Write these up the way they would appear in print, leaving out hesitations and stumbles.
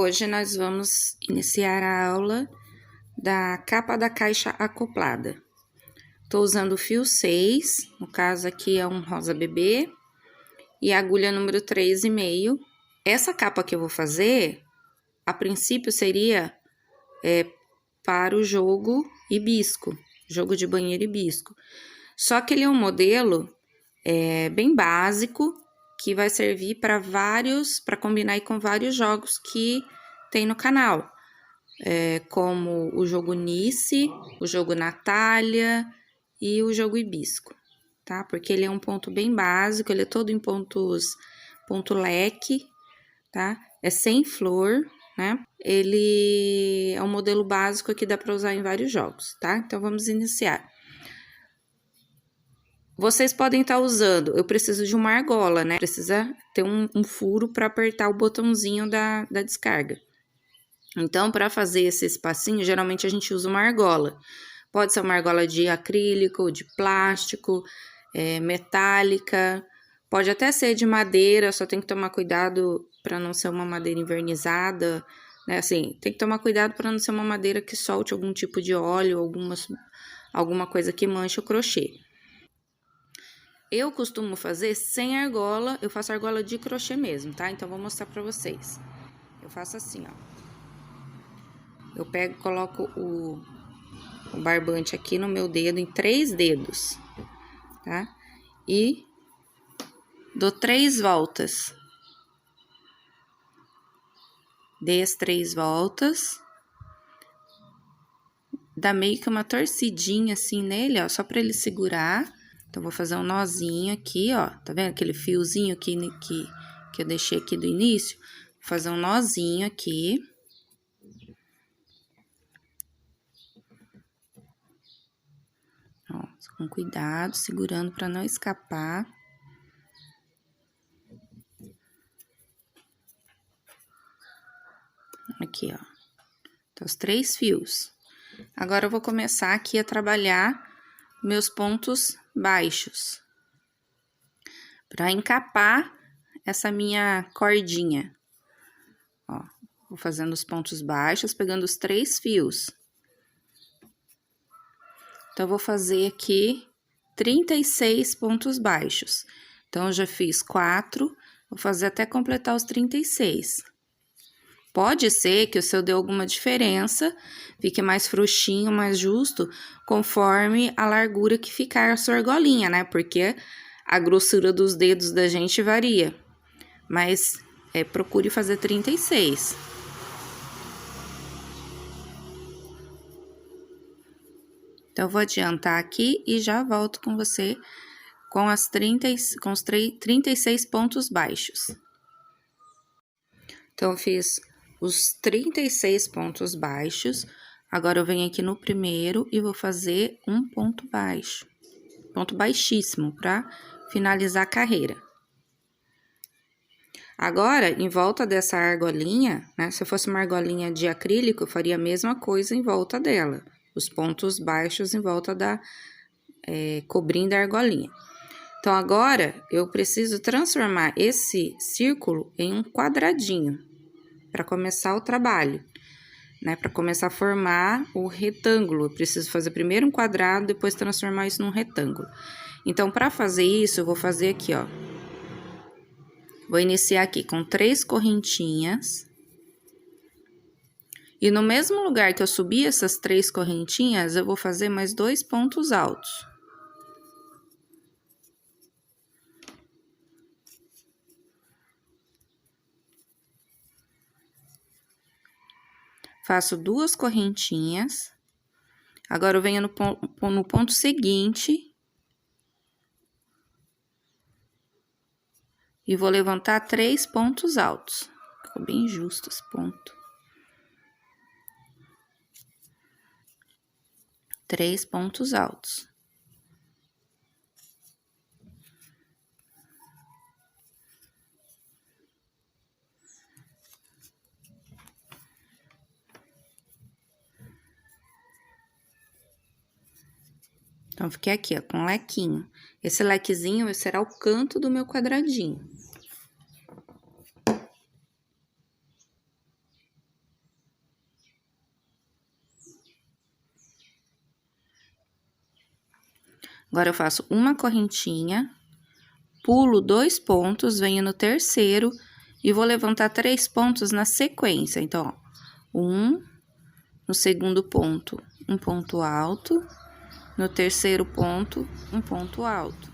Hoje nós vamos iniciar a aula da capa da caixa acoplada. Tô usando o fio 6, no caso aqui é um rosa bebê, e a agulha número 3,5. Essa capa que eu vou fazer, a princípio seria para o jogo hibisco, jogo de banheiro hibisco. Só que ele é um modelo bem básico, que vai servir para combinar aí com vários jogos que tem no canal. Como o jogo Nice, o jogo Natália e o jogo hibisco, tá? Porque ele é um ponto bem básico, ele é todo em ponto leque, tá? É sem flor, né? Ele é um modelo básico que dá para usar em vários jogos, tá? Então, vamos iniciar. Vocês podem estar usando, eu preciso de uma argola, né? Precisa ter um furo para apertar o botãozinho da descarga. Então, para fazer esse espacinho, geralmente a gente usa uma argola. Pode ser uma argola de acrílico, de plástico, metálica. Pode até ser de madeira, só tem que tomar cuidado para não ser uma madeira envernizada, né? Assim, tem que tomar cuidado para não ser uma madeira que solte algum tipo de óleo, alguma coisa que manche o crochê. Eu costumo fazer sem argola, eu faço argola de crochê mesmo, tá? Então, vou mostrar pra vocês. Eu faço assim, ó. Eu pego, coloco o barbante aqui no meu dedo, em 3 dedos, tá? E dou 3 voltas. Dei as 3 voltas. Dá meio que uma torcidinha assim nele, ó, só pra ele segurar. Então, vou fazer um nozinho aqui, ó. Tá vendo aquele fiozinho que eu deixei aqui do início? Vou fazer um nozinho aqui. Ó, com cuidado, segurando pra não escapar. Aqui, ó. Então, os 3 fios. Agora, eu vou começar aqui a trabalhar meus pontos baixos. Pra encapar essa minha cordinha. Ó, vou fazendo os pontos baixos, pegando os 3 fios. Então, eu vou fazer aqui 36 pontos baixos. Então, eu já fiz 4, vou fazer até completar os 36. Pode ser que o seu dê alguma diferença, fique mais frouxinho, mais justo, conforme a largura que ficar a sua argolinha, né? Porque a grossura dos dedos da gente varia. Mas, procure fazer 36. Então, eu vou adiantar aqui e já volto com você com os 36 pontos baixos. Então, eu fiz os 36 pontos baixos. Agora, eu venho aqui no primeiro e vou fazer um ponto baixo. Ponto baixíssimo, para finalizar a carreira. Agora, em volta dessa argolinha, né? Se eu fosse uma argolinha de acrílico, eu faria a mesma coisa em volta dela. Os pontos baixos em volta cobrindo a argolinha. Então, agora, eu preciso transformar esse círculo em um quadradinho, para começar o trabalho, né? Para começar a formar o retângulo, eu preciso fazer primeiro um quadrado, depois transformar isso num retângulo. Então, para fazer isso, eu vou fazer aqui, ó. Vou iniciar aqui com 3 correntinhas. E no mesmo lugar que eu subi essas 3 correntinhas, eu vou fazer mais 2 pontos altos. Faço 2 correntinhas. Agora, eu venho no ponto seguinte. E vou levantar 3 pontos altos. Ficou bem justo esse ponto. 3 pontos altos. Então, fiquei aqui, ó, com um lequinho. Esse lequezinho será o canto do meu quadradinho. Agora, eu faço uma correntinha, pulo 2 pontos, venho no terceiro e vou levantar 3 pontos na sequência. Então, ó, no segundo ponto, um ponto alto, no terceiro ponto, um ponto alto.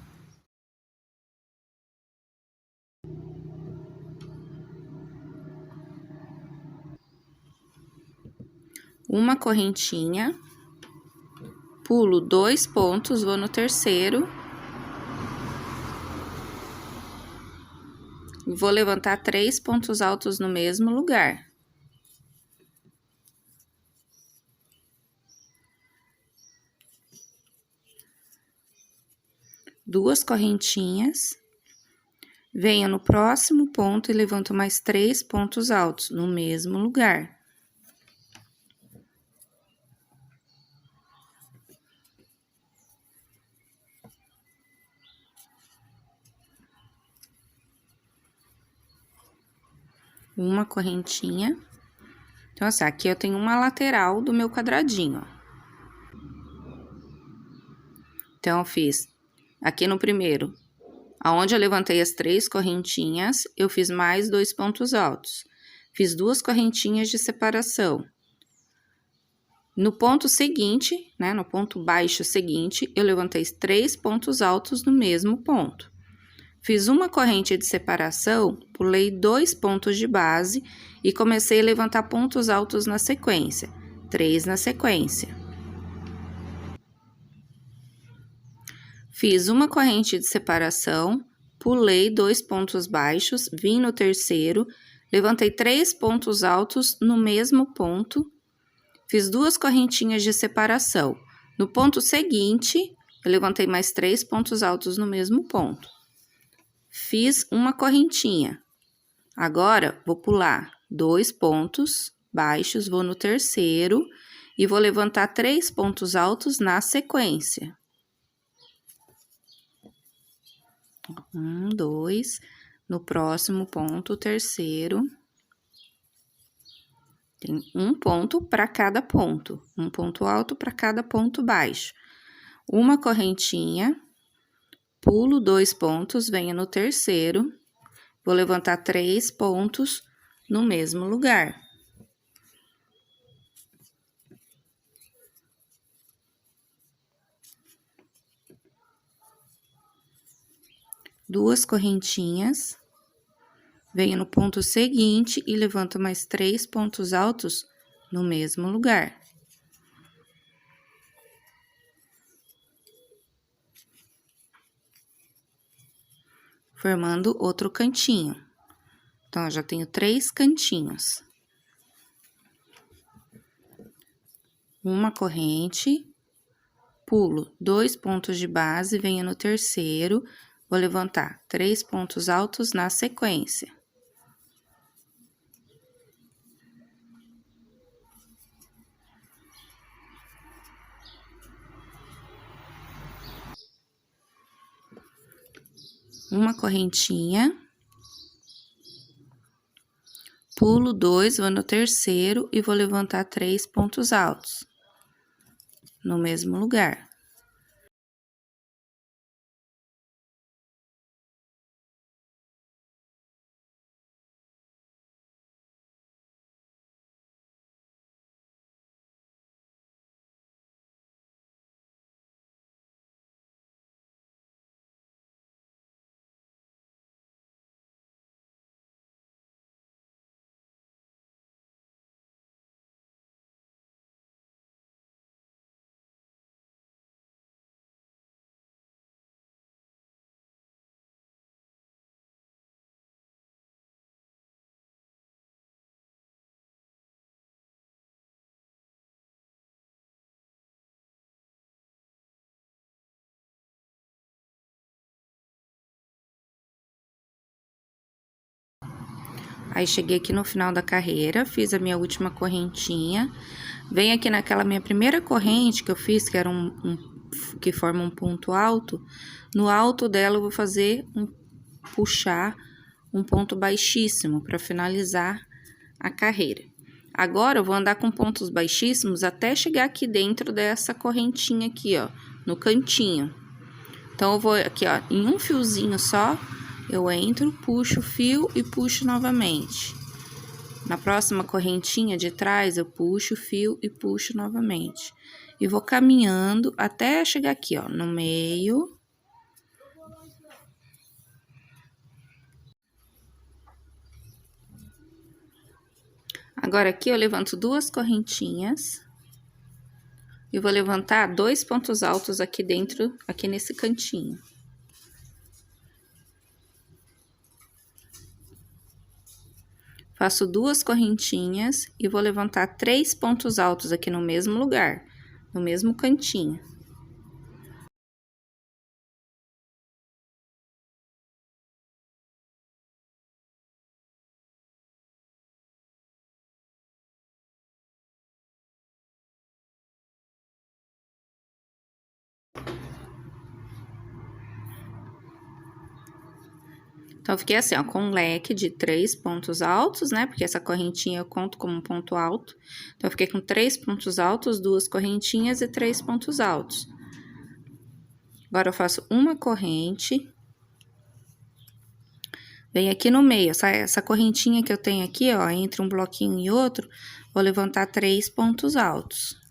Uma correntinha, pulo 2 pontos, vou no terceiro. Vou levantar 3 pontos altos no mesmo lugar. Duas correntinhas. Venho no próximo ponto e levanto mais 3 pontos altos no mesmo lugar. Uma correntinha. Então, assim, aqui eu tenho uma lateral do meu quadradinho, ó. Então, eu fiz aqui no primeiro, aonde eu levantei as 3 correntinhas, eu fiz mais 2 pontos altos. Fiz 2 correntinhas de separação. No ponto seguinte, né, no ponto baixo seguinte, eu levantei 3 pontos altos no mesmo ponto. Fiz uma corrente de separação, pulei 2 pontos de base e comecei a levantar pontos altos na sequência, 3 na sequência. Fiz uma corrente de separação, pulei 2 pontos baixos, vim no terceiro, levantei 3 pontos altos no mesmo ponto, fiz 2 correntinhas de separação. No ponto seguinte, eu levantei mais 3 pontos altos no mesmo ponto. Fiz uma correntinha. Agora, vou pular 2 pontos baixos, vou no terceiro e vou levantar 3 pontos altos na sequência. 1, 2, no próximo ponto, terceiro. Tem um ponto para cada ponto, um ponto alto para cada ponto baixo. Uma correntinha, pulo 2 pontos, venho no terceiro, vou levantar 3 pontos no mesmo lugar. Duas correntinhas, venho no ponto seguinte e levanto mais 3 pontos altos no mesmo lugar. Formando outro cantinho. Então, eu já tenho 3 cantinhos. Uma corrente, pulo 2 pontos de base, venho no terceiro, vou levantar 3 pontos altos na sequência. Uma correntinha, pulo 2, vou no terceiro e vou levantar 3 pontos altos no mesmo lugar. Aí, cheguei aqui no final da carreira, fiz a minha última correntinha. Venho aqui naquela minha primeira corrente que eu fiz, que era que forma um ponto alto. No alto dela, eu vou fazer puxar um ponto baixíssimo para finalizar a carreira. Agora, eu vou andar com pontos baixíssimos até chegar aqui dentro dessa correntinha aqui, ó, no cantinho. Então, eu vou aqui, ó, em um fiozinho só, eu entro, puxo o fio e puxo novamente. Na próxima correntinha de trás, eu puxo o fio e puxo novamente. E vou caminhando até chegar aqui, ó, no meio. Agora, aqui eu levanto 2 correntinhas. E vou levantar 2 pontos altos aqui dentro, aqui nesse cantinho. Faço 2 correntinhas e vou levantar 3 pontos altos aqui no mesmo lugar, no mesmo cantinho. Então, eu fiquei assim, ó, com um leque de 3 pontos altos, né? Porque essa correntinha eu conto como um ponto alto. Então, eu fiquei com 3 pontos altos, 2 correntinhas e 3 pontos altos. Agora, eu faço uma corrente. Venho aqui no meio, essa correntinha que eu tenho aqui, ó, entre um bloquinho e outro, vou levantar 3 pontos altos.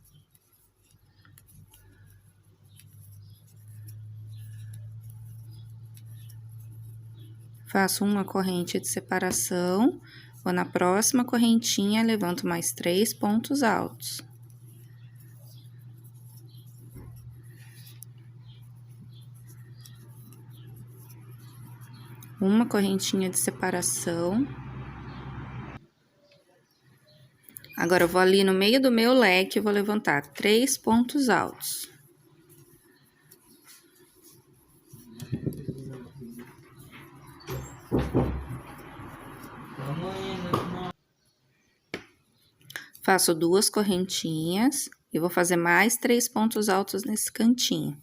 Faço uma corrente de separação, vou na próxima correntinha, levanto mais 3 pontos altos. Uma correntinha de separação. Agora, eu vou ali no meio do meu leque, eu vou levantar 3 pontos altos. Faço 2 correntinhas e vou fazer mais 3 pontos altos nesse cantinho.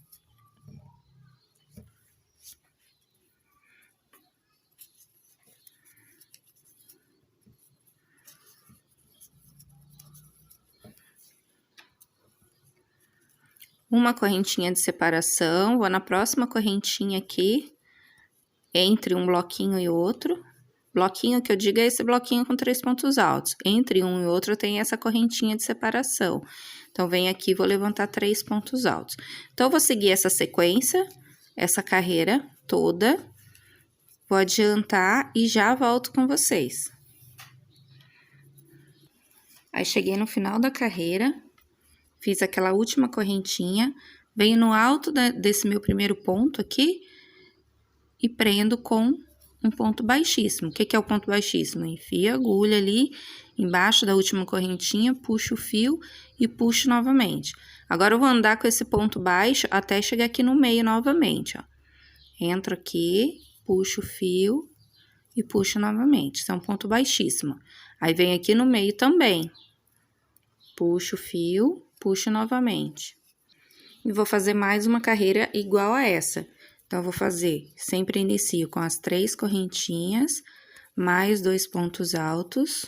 Uma correntinha de separação, vou na próxima correntinha aqui, entre um bloquinho e outro. Bloquinho que eu digo é esse bloquinho com 3 pontos altos. Entre um e outro tem essa correntinha de separação. Então, venho aqui e vou levantar 3 pontos altos. Então, eu vou seguir essa sequência, essa carreira toda. Vou adiantar e já volto com vocês. Aí, cheguei no final da carreira, fiz aquela última correntinha, venho no alto desse meu primeiro ponto aqui e prendo com um ponto baixíssimo. O que é o ponto baixíssimo? Enfio a agulha ali embaixo da última correntinha, puxo o fio e puxo novamente. Agora, eu vou andar com esse ponto baixo até chegar aqui no meio novamente, ó. Entro aqui, puxo o fio e puxo novamente. Isso é um ponto baixíssimo. Aí, venho aqui no meio também. Puxo o fio, puxo novamente. E vou fazer mais uma carreira igual a essa. Então, eu vou fazer, sempre inicio com as 3 correntinhas, mais 2 pontos altos.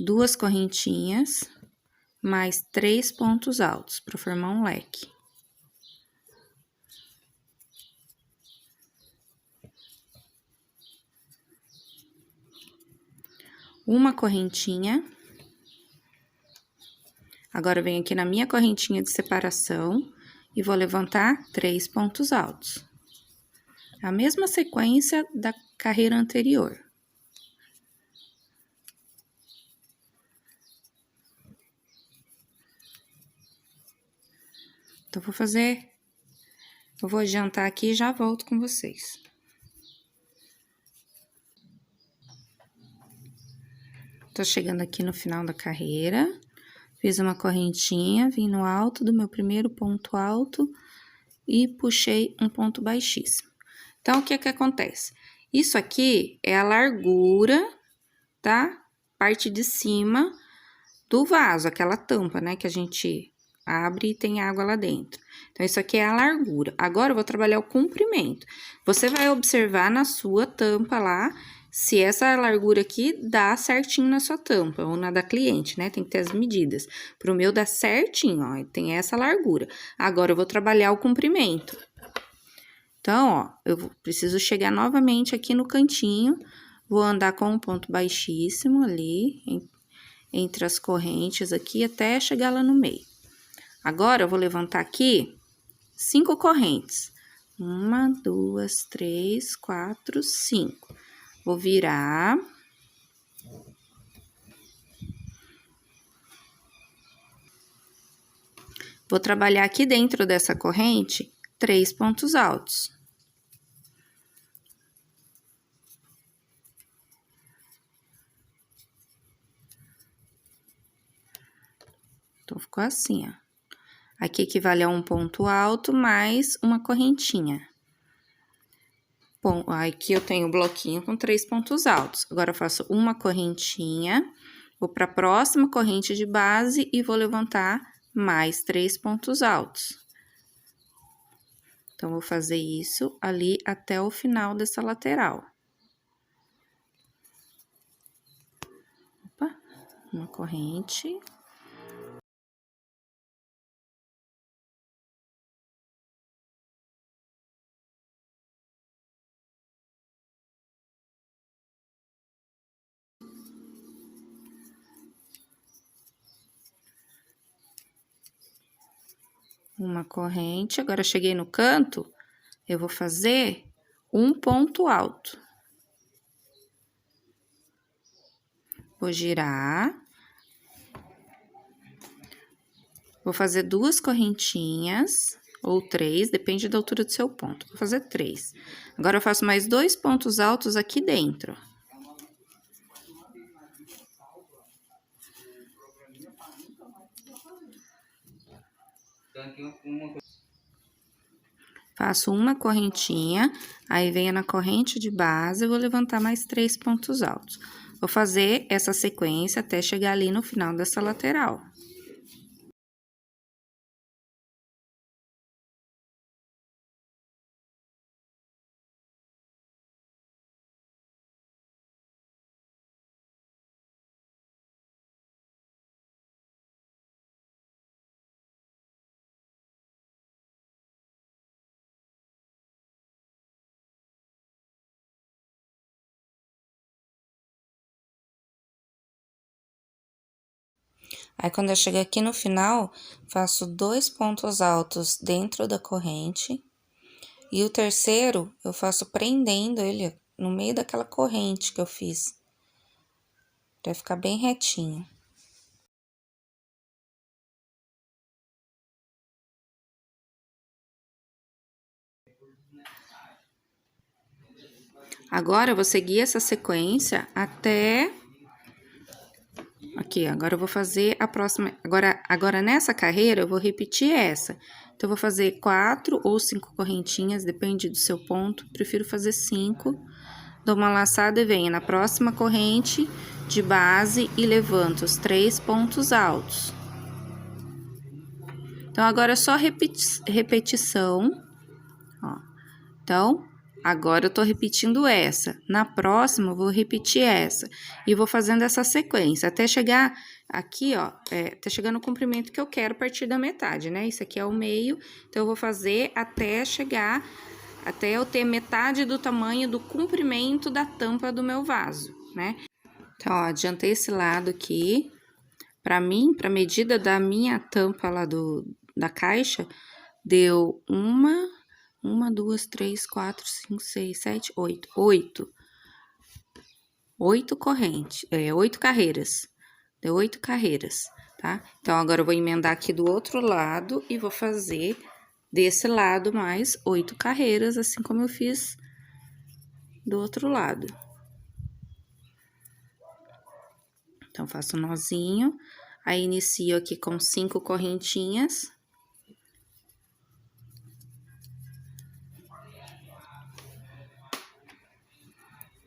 2 correntinhas, mais 3 pontos altos, para formar um leque. Uma correntinha. Agora, eu venho aqui na minha correntinha de separação e vou levantar 3 pontos altos. A mesma sequência da carreira anterior. Então, eu vou adiantar aqui e já volto com vocês. Tô chegando aqui no final da carreira. Fiz uma correntinha, vim no alto do meu primeiro ponto alto e puxei um ponto baixíssimo. Então, o que que acontece? Isso aqui é a largura, tá? Parte de cima do vaso, aquela tampa, né? Que a gente abre e tem água lá dentro. Então, isso aqui é a largura. Agora, eu vou trabalhar o comprimento. Você vai observar na sua tampa lá se essa largura aqui dá certinho na sua tampa, ou na da cliente, né? Tem que ter as medidas. Pro meu dá certinho, ó, tem essa largura. Agora, eu vou trabalhar o comprimento. Então, ó, eu preciso chegar novamente aqui no cantinho, vou andar com um ponto baixíssimo ali, entre as correntes aqui, até chegar lá no meio. Agora, eu vou levantar aqui 5 correntes. 1, 2, 3, 4, 5. Vou virar. Vou trabalhar aqui dentro dessa corrente 3 pontos altos. Então, ficou assim, ó. Aqui equivale a um ponto alto mais uma correntinha. Bom, aqui eu tenho o bloquinho com 3 pontos altos. Agora, eu faço uma correntinha, vou para a próxima corrente de base e vou levantar mais 3 pontos altos. Então, vou fazer isso ali até o final dessa lateral. Opa, uma corrente. Uma corrente, agora cheguei no canto, eu vou fazer um ponto alto. Vou girar. Vou fazer 2 correntinhas, ou 3, depende da altura do seu ponto. Vou fazer 3. Agora, eu faço mais 2 pontos altos aqui dentro. Faço uma correntinha, aí venho na corrente de base, eu vou levantar mais 3 pontos altos. Vou fazer essa sequência até chegar ali no final dessa lateral. Aí, quando eu chegar aqui no final, faço 2 pontos altos dentro da corrente. E o terceiro, eu faço prendendo ele no meio daquela corrente que eu fiz. Pra ficar bem retinho. Agora, eu vou seguir essa sequência até... Aqui, agora eu vou fazer a próxima... Agora nessa carreira, eu vou repetir essa. Então, eu vou fazer 4 ou 5 correntinhas, depende do seu ponto. Prefiro fazer 5. Dou uma laçada e venho na próxima corrente de base e levanto os 3 pontos altos. Então, agora é só repetição, ó. Então, agora eu tô repetindo essa. Na próxima, eu vou repetir essa. E vou fazendo essa sequência, até chegar aqui, ó, até chegar no comprimento que eu quero a partir da metade, né? Isso aqui é o meio, então eu vou fazer até chegar, até eu ter metade do tamanho do comprimento da tampa do meu vaso, né? Então, ó, adiantei esse lado aqui. Pra mim, pra medida da minha tampa lá da caixa, deu uma, 2, 3, 4, 5, 6, 7, 8. 8 correntes, 8 carreiras. Deu 8 carreiras, tá? Então, agora eu vou emendar aqui do outro lado e vou fazer desse lado mais 8 carreiras, assim como eu fiz do outro lado. Então, faço um nozinho, aí inicio aqui com 5 correntinhas.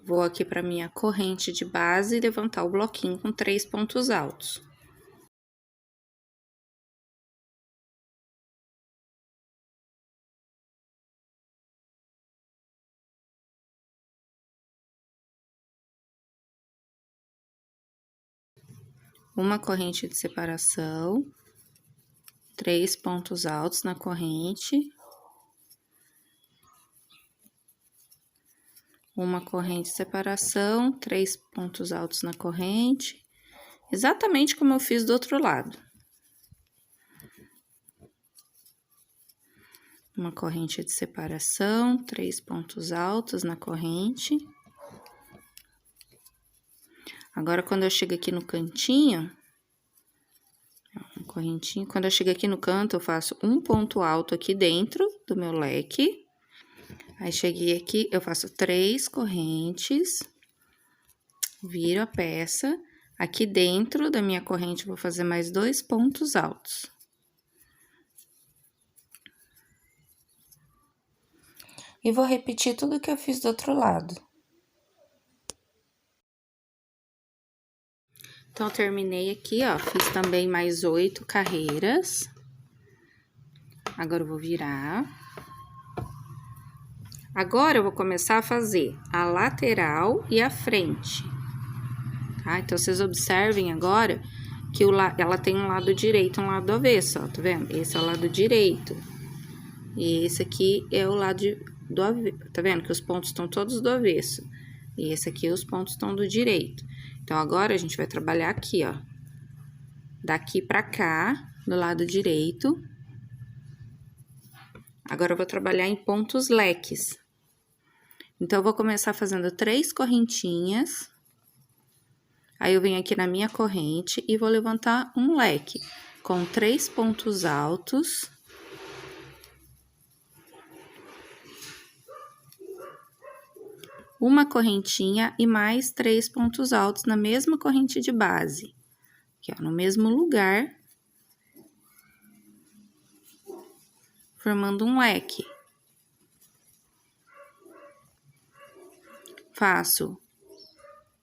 Vou aqui para minha corrente de base e levantar o bloquinho com 3 pontos altos. uma corrente de separação, 3 pontos altos na corrente, uma corrente de separação, 3 pontos altos na corrente, exatamente como eu fiz do outro lado. Uma corrente de separação, 3 pontos altos na corrente. Agora, quando eu chego aqui no cantinho, uma correntinha, quando eu chego aqui no canto, eu faço um ponto alto aqui dentro do meu leque. Aí, cheguei aqui, eu faço 3 correntes, viro a peça. Aqui dentro da minha corrente, eu vou fazer mais 2 pontos altos. E vou repetir tudo que eu fiz do outro lado. Então, eu terminei aqui, ó, fiz também mais 8 carreiras. Agora, eu vou virar. Agora, eu vou começar a fazer a lateral e a frente, tá? Então, vocês observem agora que ela tem um lado direito e um lado avesso, ó, tá vendo? Esse é o lado direito. E esse aqui é o lado do avesso, tá vendo? Que os pontos estão todos do avesso. E esse aqui, os pontos estão do direito. Então, agora, a gente vai trabalhar aqui, ó. Daqui pra cá, do lado direito. Agora, eu vou trabalhar em pontos leques. Então, eu vou começar fazendo 3 correntinhas. Aí, eu venho aqui na minha corrente e vou levantar um leque com 3 pontos altos. Uma correntinha e mais 3 pontos altos na mesma corrente de base. Aqui, ó, no mesmo lugar. Formando um leque. Faço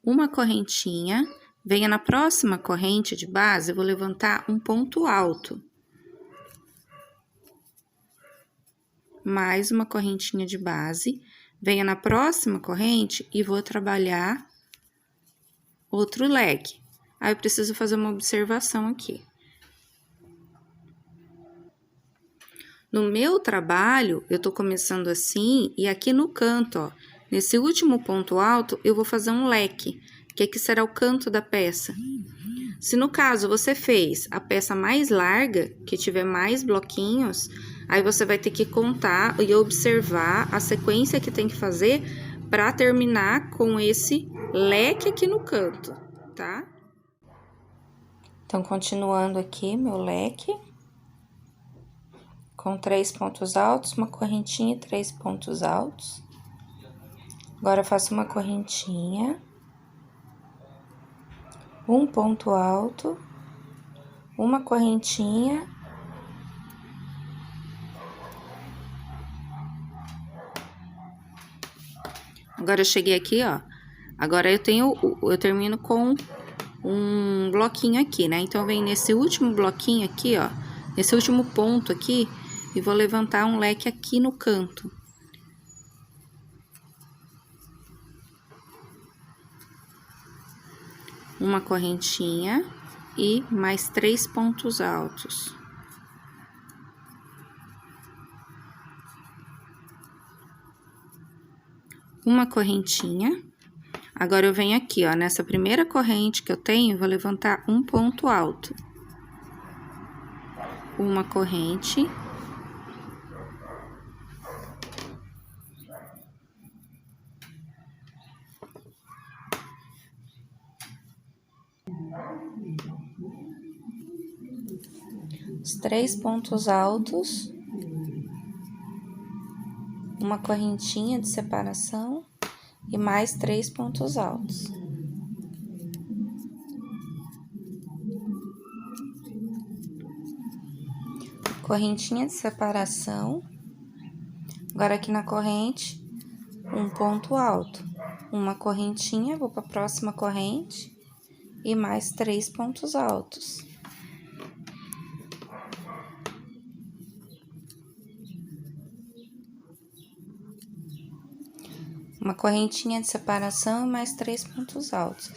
uma correntinha, venho na próxima corrente de base, eu vou levantar um ponto alto. Mais uma correntinha de base, venho na próxima corrente e vou trabalhar outro leque. Aí, eu preciso fazer uma observação aqui. No meu trabalho, eu tô começando assim, e aqui no canto, ó, nesse último ponto alto, eu vou fazer um leque, que aqui será o canto da peça. Se no caso você fez a peça mais larga, que tiver mais bloquinhos, aí você vai ter que contar e observar a sequência que tem que fazer para terminar com esse leque aqui no canto, tá? Então, continuando aqui meu leque. Com 3 pontos altos, uma correntinha e 3 pontos altos. Agora, eu faço uma correntinha, um ponto alto, uma correntinha. Agora, eu cheguei aqui, ó. Agora, eu termino com um bloquinho aqui, né? Então, eu venho nesse último bloquinho aqui, ó, nesse último ponto aqui, e vou levantar um leque aqui no canto. Uma correntinha e mais 3 pontos altos. Uma correntinha. Agora, eu venho aqui, ó, nessa primeira corrente que eu tenho, vou levantar um ponto alto. Uma corrente. Os 3 pontos altos. Uma correntinha de separação e mais 3 pontos altos. Correntinha de separação. Agora, aqui na corrente, um ponto alto. Uma correntinha, vou para a próxima corrente e mais 3 pontos altos. Uma correntinha de separação e mais 3 pontos altos.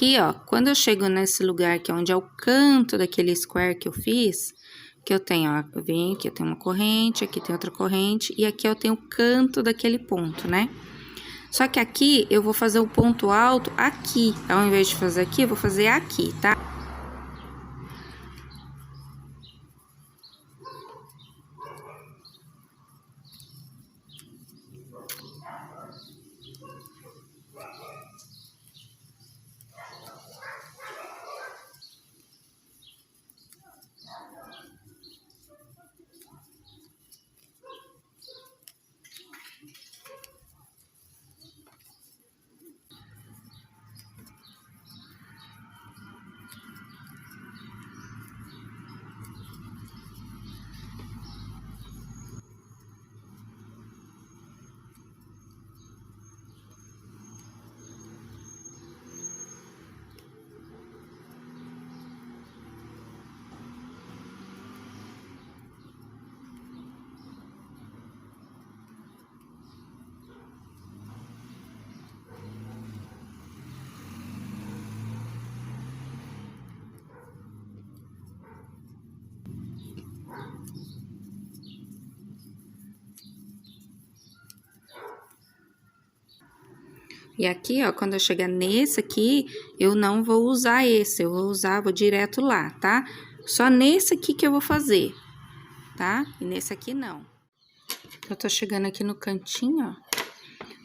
aqui, ó, quando eu chego nesse lugar que é onde é o canto daquele square que eu fiz, que eu tenho, ó, eu venho aqui, eu tenho uma corrente, aqui tem outra corrente, e aqui eu tenho o canto daquele ponto, né? Só que aqui eu vou fazer o ponto alto aqui, ao invés de fazer aqui, eu vou fazer aqui, tá? E aqui, ó, quando eu chegar nesse aqui, eu não vou usar esse, vou direto lá, tá? Só nesse aqui que eu vou fazer, tá? E nesse aqui não. Eu tô chegando aqui no cantinho, ó.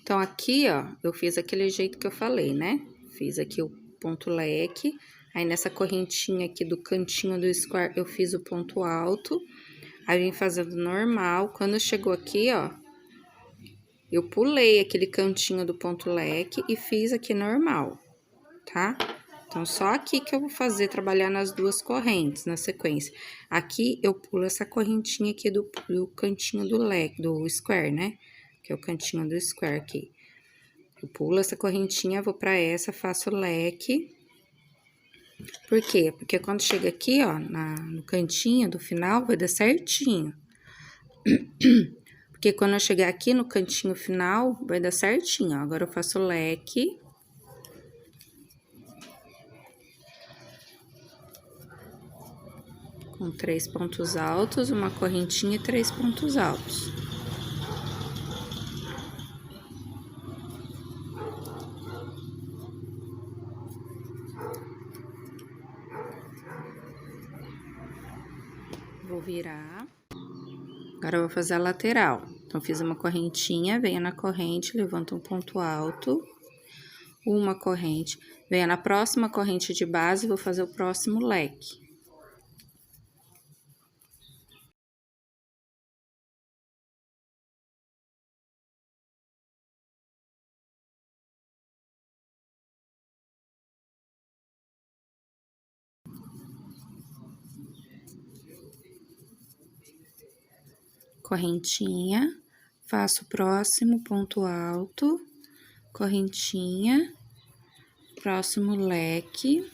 Então, aqui, ó, eu fiz aquele jeito que eu falei, né? Fiz aqui o ponto leque, aí nessa correntinha aqui do cantinho do square, eu fiz o ponto alto, aí vim fazendo normal. Quando chegou aqui, ó, eu pulei aquele cantinho do ponto leque e fiz aqui normal, tá? Então, só aqui que eu vou fazer, trabalhar nas duas correntes, na sequência. Aqui, eu pulo essa correntinha aqui do cantinho do leque, do square, né? Que é o cantinho do square aqui. Eu pulo essa correntinha, vou pra essa, faço leque. Por quê? Porque quando chega aqui, ó, no cantinho do final, vai dar certinho. Porque quando eu chegar aqui no cantinho final, vai dar certinho, ó. Agora eu faço leque. Com 3 pontos altos, uma correntinha e 3 pontos altos. Vou virar. Agora eu vou fazer a lateral. Então, fiz uma correntinha, venho na corrente, levanto um ponto alto, uma corrente, venho na próxima corrente de base e vou fazer o próximo leque. Correntinha, faço o próximo ponto alto, correntinha, próximo leque.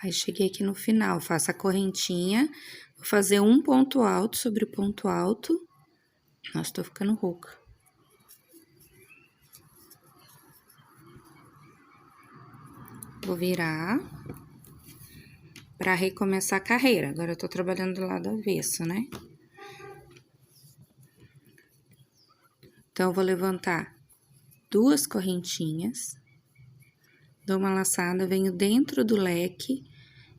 Aí, cheguei aqui no final, faço a correntinha, vou fazer um ponto alto sobre o ponto alto. Nossa, tô ficando rouca. Vou virar pra recomeçar a carreira. Agora, eu tô trabalhando do lado avesso, né? Então, eu vou levantar 2 correntinhas, dou uma laçada, venho dentro do leque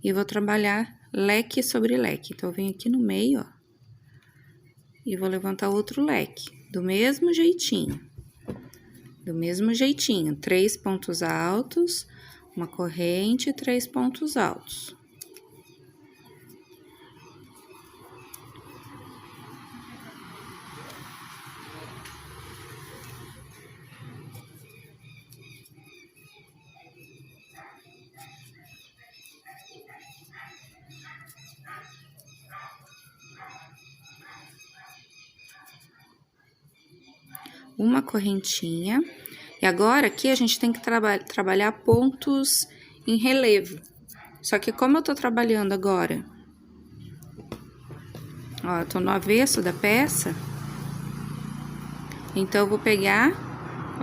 e vou trabalhar leque sobre leque. Então, eu venho aqui no meio, ó, e vou levantar outro leque, do mesmo jeitinho. Do mesmo jeitinho, 3 pontos altos, uma corrente e 3 pontos altos. uma correntinha. E agora, aqui, a gente tem que trabalhar pontos em relevo. Só que como eu tô trabalhando agora, ó, eu tô no avesso da peça, então eu vou pegar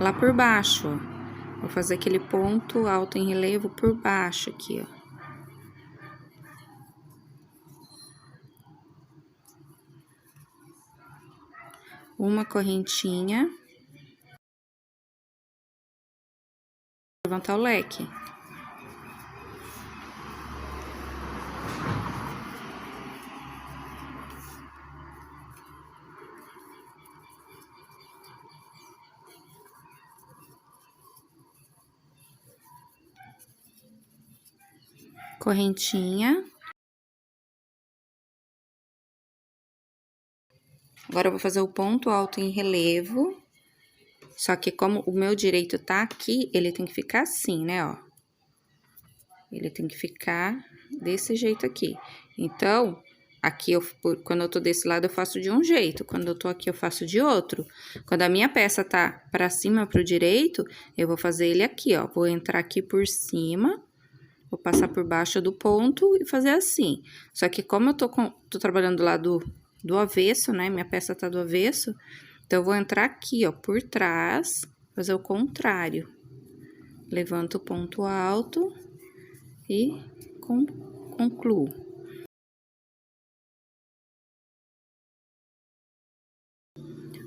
lá por baixo, ó. Vou fazer aquele ponto alto em relevo por baixo aqui, ó. Uma correntinha. Levantar o leque. Correntinha. Agora, eu vou fazer o ponto alto em relevo. Só que como o meu direito tá aqui, ele tem que ficar assim, né, ó. Ele tem que ficar desse jeito aqui. Então, aqui, quando eu tô desse lado, eu faço de um jeito. Quando eu tô aqui, eu faço de outro. Quando a minha peça tá pra cima, pro direito, eu vou fazer ele aqui, ó. Vou entrar aqui por cima, vou passar por baixo do ponto e fazer assim. Só que como eu tô trabalhando do lado do avesso, né? Minha peça tá do avesso, então eu vou entrar aqui, ó, por trás, fazer o contrário. Levanto o ponto alto e concluo.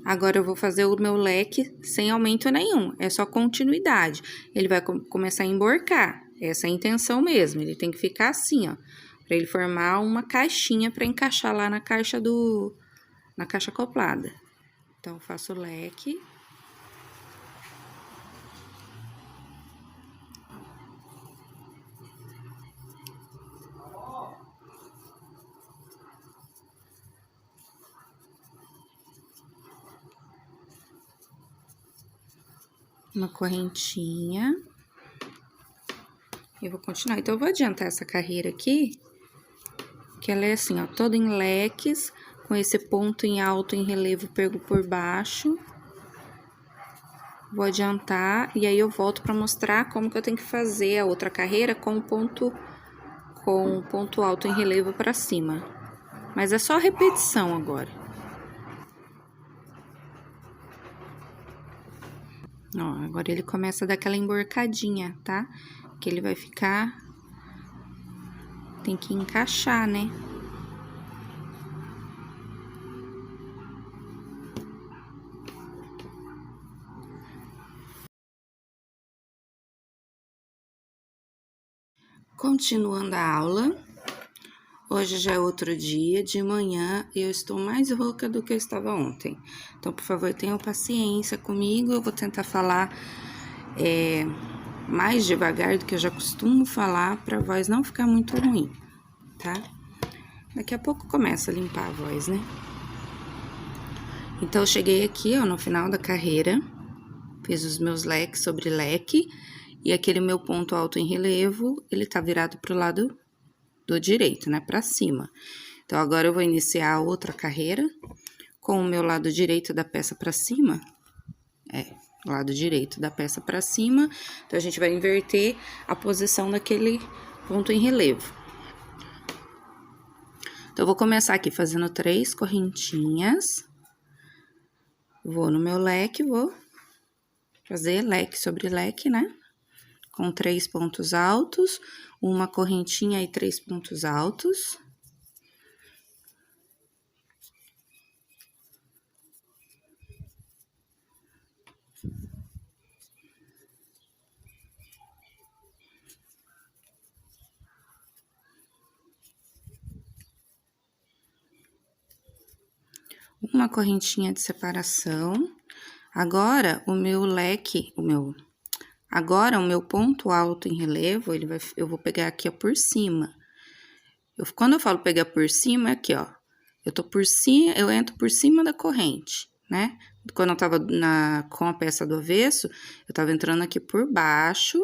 Agora, eu vou fazer o meu leque sem aumento nenhum, é só continuidade. Ele vai começar a emborcar, essa é a intenção mesmo, ele tem que ficar assim, ó. Pra ele formar uma caixinha pra encaixar lá na caixa na caixa acoplada. Então, eu faço o leque. Uma correntinha. Eu vou continuar. Então, eu vou adiantar essa carreira aqui, que ela é assim, ó, toda em leques, com esse ponto em alto em relevo pego por baixo. Vou adiantar, e aí eu volto pra mostrar como que eu tenho que fazer a outra carreira com ponto alto em relevo pra cima. Mas é só repetição agora. Ó, agora ele começa a dar aquela emborcadinha, tá? Que ele vai ficar... Tem que encaixar, né? Continuando a aula, hoje já é outro dia, de manhã eu estou mais rouca do que eu estava ontem. Então, por favor, tenham paciência comigo, eu vou tentar falar mais devagar do que eu já costumo falar, para a voz não ficar muito ruim, tá? Daqui a pouco começa a limpar a voz, né? Então, eu cheguei aqui, ó, no final da carreira, fiz os meus leques sobre leque, e aquele meu ponto alto em relevo, ele tá virado pro lado do direito, né, pra cima. Então, agora eu vou iniciar a outra carreira com o meu lado direito da peça pra cima. Lado direito da peça pra cima. Então, a gente vai inverter a posição daquele ponto em relevo. Então, eu vou começar aqui fazendo 3 correntinhas. Vou no meu leque, vou fazer leque sobre leque, né? Com 3 pontos altos, uma correntinha e 3 pontos altos. Uma correntinha de separação. Agora, o meu leque, agora o meu ponto alto em relevo, eu vou pegar aqui, ó, por cima. Quando eu falo pegar por cima, é aqui, ó. Eu tô por cima, eu entro por cima da corrente, né? Quando eu tava com a peça do avesso, eu tava entrando aqui por baixo,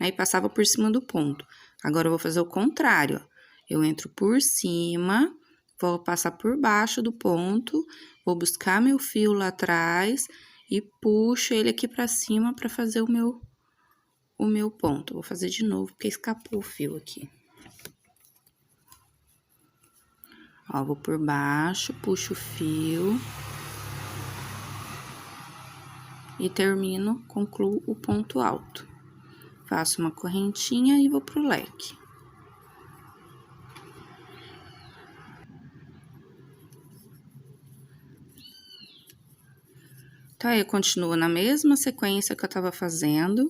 né? E passava por cima do ponto. Agora, eu vou fazer o contrário, ó. Eu entro por cima, vou passar por baixo do ponto, vou buscar meu fio lá atrás e puxo ele aqui pra cima pra fazer o meu ponto. Vou fazer de novo, porque escapou o fio aqui. Ó, vou por baixo, puxo o fio. E termino, concluo o ponto alto. Faço uma correntinha e vou pro leque. Então, aí eu continuo na mesma sequência que eu tava fazendo,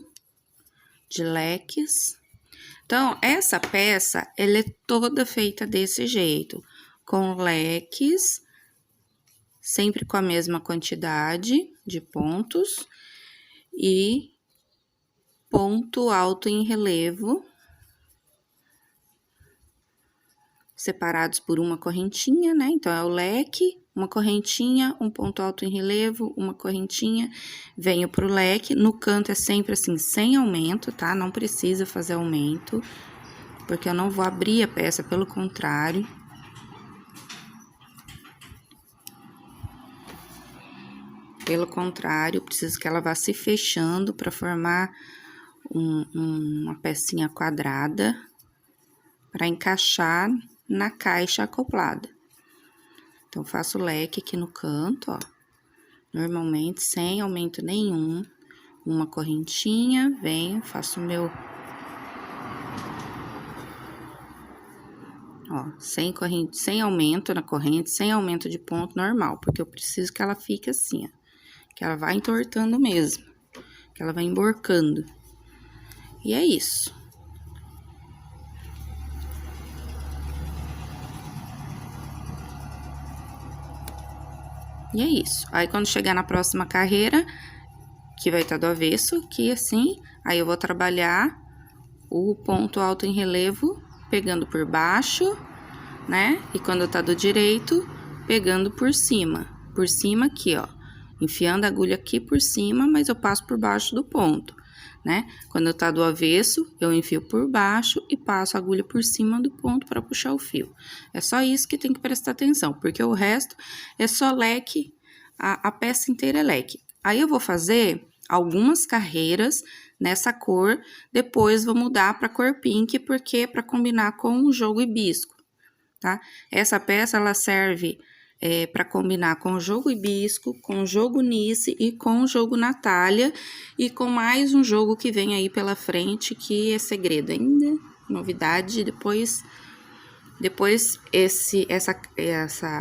de leques. Então, essa peça, ela é toda feita desse jeito, com leques, sempre com a mesma quantidade de pontos, e ponto alto em relevo, separados por uma correntinha, né? Então, é o leque, uma correntinha, um ponto alto em relevo, uma correntinha, venho pro leque. No canto é sempre assim, sem aumento, tá? Não precisa fazer aumento, porque eu não vou abrir a peça, pelo contrário. Pelo contrário, eu preciso que ela vá se fechando para formar uma pecinha quadrada para encaixar na caixa acoplada. Então, faço leque aqui no canto, ó, normalmente sem aumento nenhum, uma correntinha, venho, faço o meu, ó, sem aumento na corrente, sem aumento de ponto, normal, porque eu preciso que ela fique assim, ó, que ela vai entortando mesmo, que ela vai emborcando. E é isso. E é isso. Aí, quando chegar na próxima carreira, que vai estar do avesso, aqui assim, aí eu vou trabalhar o ponto alto em relevo, pegando por baixo, né? E quando tá do direito, pegando por cima aqui, ó. Enfiando a agulha aqui por cima, mas eu passo por baixo do ponto, né? Quando tá do avesso, eu enfio por baixo e passo a agulha por cima do ponto para puxar o fio. É só isso que tem que prestar atenção, porque o resto é só leque, a peça inteira é leque. Aí, eu vou fazer algumas carreiras nessa cor, depois vou mudar para cor pink, porque é para combinar com o jogo hibisco, tá? Essa peça, ela serve para combinar com o jogo hibisco, com o jogo Nice e com o jogo Natália, e com mais um jogo que vem aí pela frente, que é segredo ainda, novidade. Depois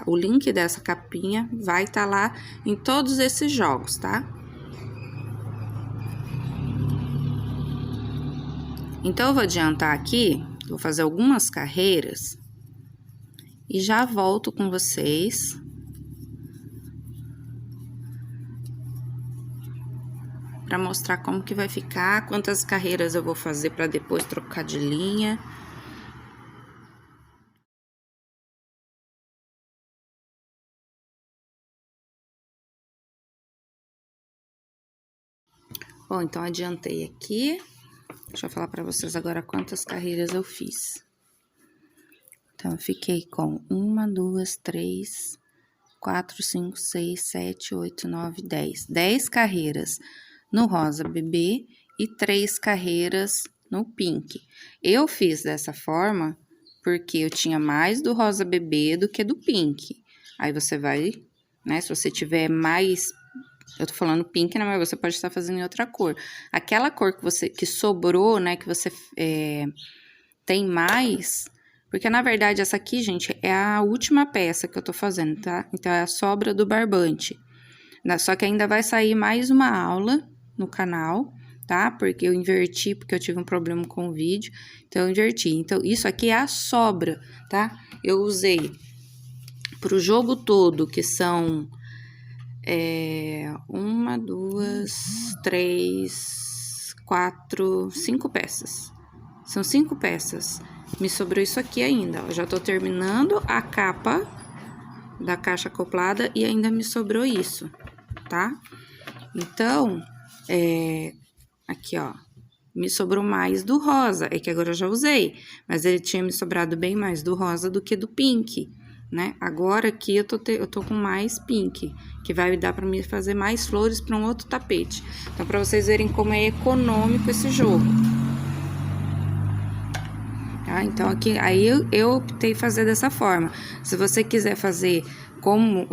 o link dessa capinha vai estar lá em todos esses jogos, tá? Então, eu vou adiantar aqui, vou fazer algumas carreiras e já volto com vocês. Para mostrar como que vai ficar, quantas carreiras eu vou fazer para depois trocar de linha. Bom, então adiantei aqui. Deixa eu falar para vocês agora quantas carreiras eu fiz. Então, eu fiquei com 1, 2, 3, 4, 5, 6, 7, 8, 9, 10. 10 carreiras no rosa bebê e 3 carreiras no pink. Eu fiz dessa forma porque eu tinha mais do rosa bebê do que do pink. Aí, você vai, né, se você tiver mais... Eu tô falando pink, né, mas você pode estar fazendo em outra cor. Aquela cor que sobrou, né, que você tem mais... Porque, na verdade, essa aqui, gente, é a última peça que eu tô fazendo, tá? Então, é a sobra do barbante. Só que ainda vai sair mais uma aula no canal, tá? Porque eu inverti, porque eu tive um problema com o vídeo. Então, eu inverti. Então, isso aqui é a sobra, tá? Eu usei pro jogo todo, que são... 1, 2, 3, 4, 5 peças. São 5 peças. Me sobrou isso aqui ainda, ó. Já tô terminando a capa da caixa acoplada e ainda me sobrou isso, tá? Então, aqui, ó, me sobrou mais do rosa. É que agora eu já usei, mas ele tinha me sobrado bem mais do rosa do que do pink, né? Agora aqui eu tô com mais pink, que vai dar pra mim fazer mais flores pra um outro tapete. Então, pra vocês verem como é econômico esse jogo. Tá? Então, aqui, aí eu optei fazer dessa forma. Se você quiser fazer como,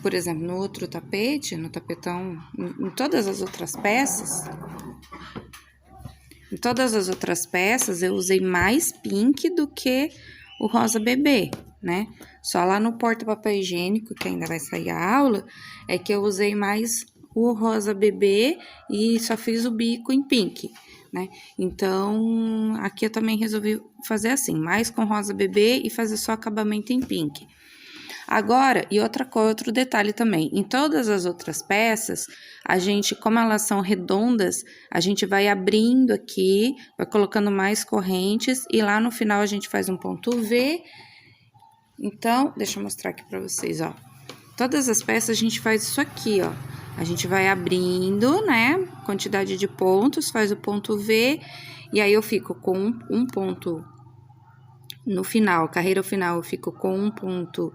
por exemplo, no outro tapete, no tapetão, em todas as outras peças... Em todas as outras peças, eu usei mais pink do que o rosa bebê, né? Só lá no porta-papel higiênico, que ainda vai sair a aula, é que eu usei mais o rosa bebê e só fiz o bico em pink, né? Então, aqui eu também resolvi fazer assim, mais com rosa bebê e fazer só acabamento em pink. Agora, e outro detalhe também, em todas as outras peças, a gente, como elas são redondas, a gente vai abrindo aqui, vai colocando mais correntes e lá no final a gente faz um ponto V. Então, deixa eu mostrar aqui pra vocês, ó. Todas as peças a gente faz isso aqui, ó. A gente vai abrindo, né, quantidade de pontos, faz o ponto V, e aí eu fico com um ponto no final, carreira final, eu fico com um ponto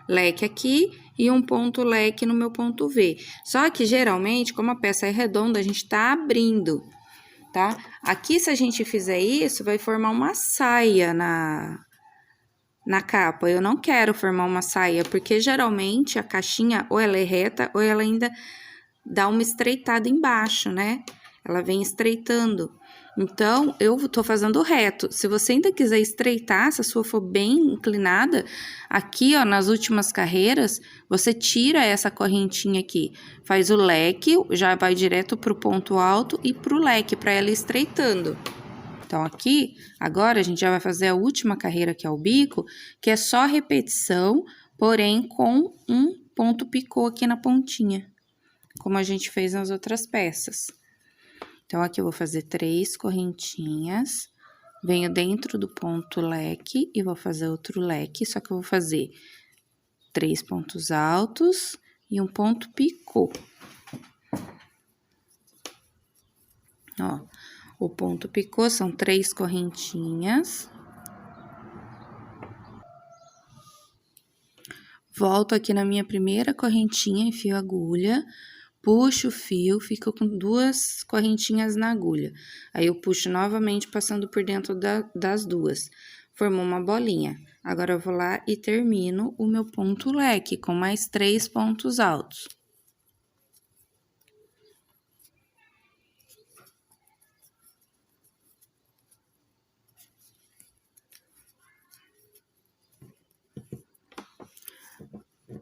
leque aqui e um ponto leque no meu ponto V. Só que, geralmente, como a peça é redonda, a gente tá abrindo, tá? Aqui, se a gente fizer isso, vai formar uma saia na capa. Eu não quero formar uma saia, porque, geralmente, a caixinha, ou ela é reta, ou ela ainda dá uma estreitada embaixo, né? Ela vem estreitando. Então, eu tô fazendo reto. Se você ainda quiser estreitar, se a sua for bem inclinada, aqui, ó, nas últimas carreiras, você tira essa correntinha aqui, faz o leque, já vai direto pro ponto alto e pro leque, pra ela ir estreitando. Então, aqui, agora, a gente já vai fazer a última carreira, que é o bico, que é só repetição, porém, com um ponto picô aqui na pontinha, como a gente fez nas outras peças. Então, aqui eu vou fazer 3 correntinhas, venho dentro do ponto leque e vou fazer outro leque, só que eu vou fazer 3 pontos altos e um ponto picô. Ó, o ponto picô são 3 correntinhas. Volto aqui na minha primeira correntinha, enfio a agulha, puxo o fio, fico com 2 correntinhas na agulha. Aí, eu puxo novamente, passando por dentro das duas. Formou uma bolinha. Agora, eu vou lá e termino o meu ponto leque, com mais 3 pontos altos.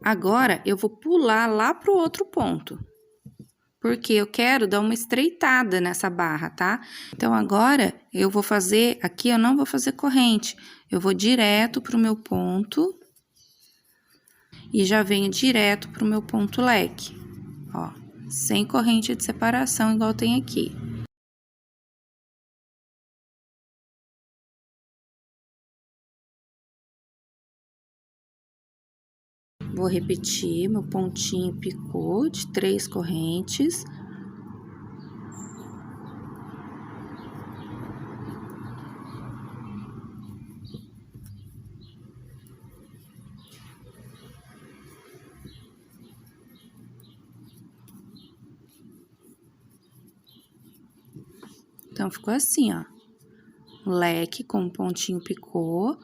Agora, eu vou pular lá pro outro ponto, porque eu quero dar uma estreitada nessa barra, tá? Então, agora, eu vou fazer, aqui eu não vou fazer corrente, eu vou direto pro meu ponto e já venho direto pro meu ponto leque, ó, sem corrente de separação, igual tem aqui. Vou repetir meu pontinho picô de 3 correntes. Então, ficou assim, ó. Leque com um pontinho picô,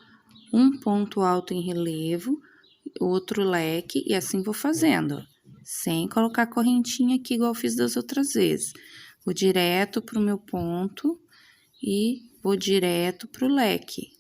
um ponto alto em relevo, outro leque, e assim vou fazendo, ó, sem colocar correntinha aqui, igual eu fiz das outras vezes. Vou direto pro meu ponto e vou direto pro leque.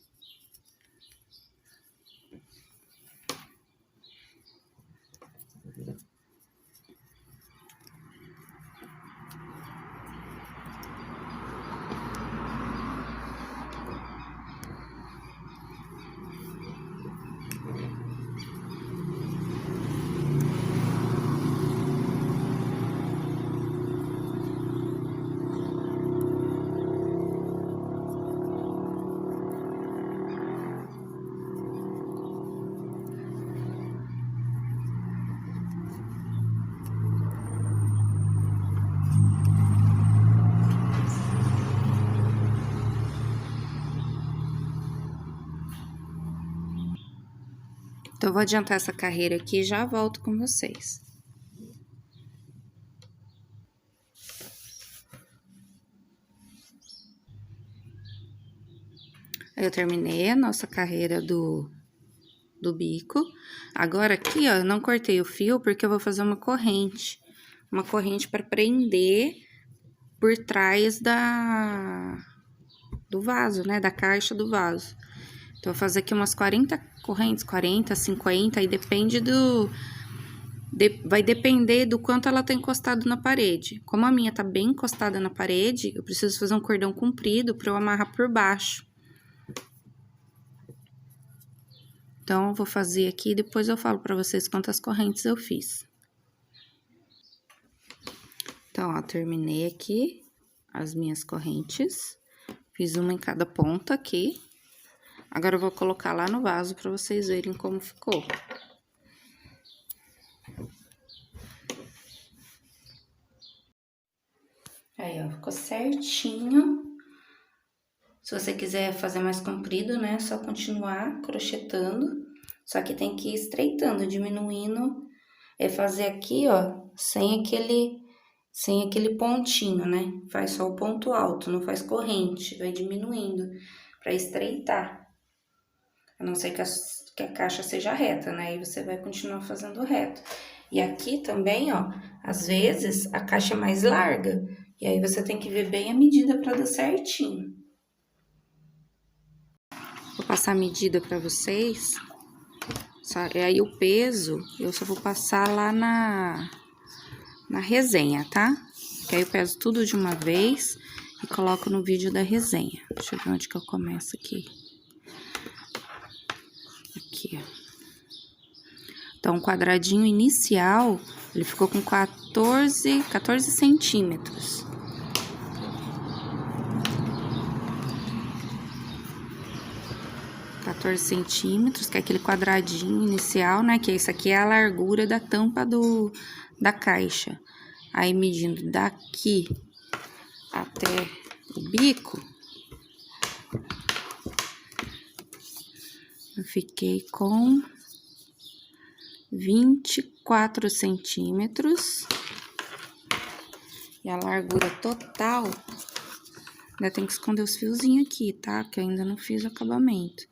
Então, eu vou adiantar essa carreira aqui e já volto com vocês. Eu terminei a nossa carreira do bico. Agora aqui, ó, eu não cortei o fio porque eu vou fazer uma corrente. Uma corrente para prender por trás do vaso, né? Da caixa do vaso. Então, eu vou fazer aqui umas 40 correntes, 40, 50, aí depende vai depender do quanto ela tá encostado na parede. Como a minha tá bem encostada na parede, eu preciso fazer um cordão comprido para eu amarrar por baixo. Então, eu vou fazer aqui e depois eu falo pra vocês quantas correntes eu fiz. Então, ó, terminei aqui as minhas correntes. Fiz uma em cada ponta aqui. Agora, eu vou colocar lá no vaso pra vocês verem como ficou. Aí, ó, ficou certinho. Se você quiser fazer mais comprido, né, é só continuar crochetando. Só que tem que ir estreitando, diminuindo. É fazer aqui, ó, sem aquele pontinho, né? Faz só o ponto alto, não faz corrente, vai diminuindo pra estreitar. A não ser que a caixa seja reta, né? E você vai continuar fazendo reto. E aqui também, ó, às vezes a caixa é mais larga. E aí você tem que ver bem a medida pra dar certinho. Vou passar a medida pra vocês. E aí o peso, eu só vou passar lá na resenha, tá? Que aí eu peso tudo de uma vez e coloco no vídeo da resenha. Deixa eu ver onde que eu começo aqui. Aqui, ó. Então, o quadradinho inicial, ele ficou com 14 centímetros. Centímetros, que é aquele quadradinho inicial, né? Que isso aqui é a largura da tampa da caixa. Aí, medindo daqui até o bico, eu fiquei com 24 centímetros. E a largura total, ainda tem que esconder os fiozinhos aqui, tá? Que eu ainda não fiz o acabamento.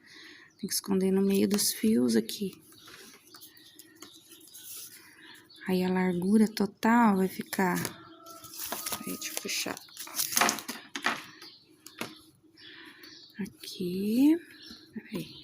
Tem que esconder no meio dos fios aqui. Aí, a largura total vai ficar... Aí, deixa eu puxar. Aqui. Peraí.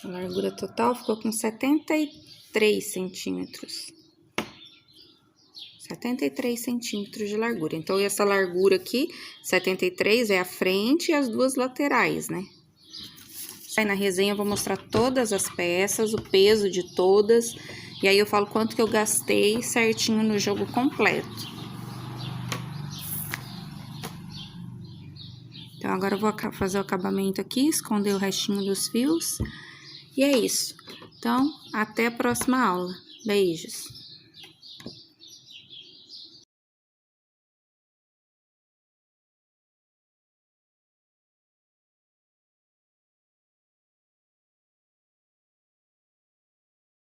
A largura total ficou com 73 centímetros. 73 centímetros de largura. Então, essa largura aqui, 73, é a frente e as duas laterais, né? Aí, na resenha, eu vou mostrar todas as peças, o peso de todas. E aí, eu falo quanto que eu gastei certinho no jogo completo. Então, agora eu vou fazer o acabamento aqui, esconder o restinho dos fios. E é isso. Então, até a próxima aula. Beijos!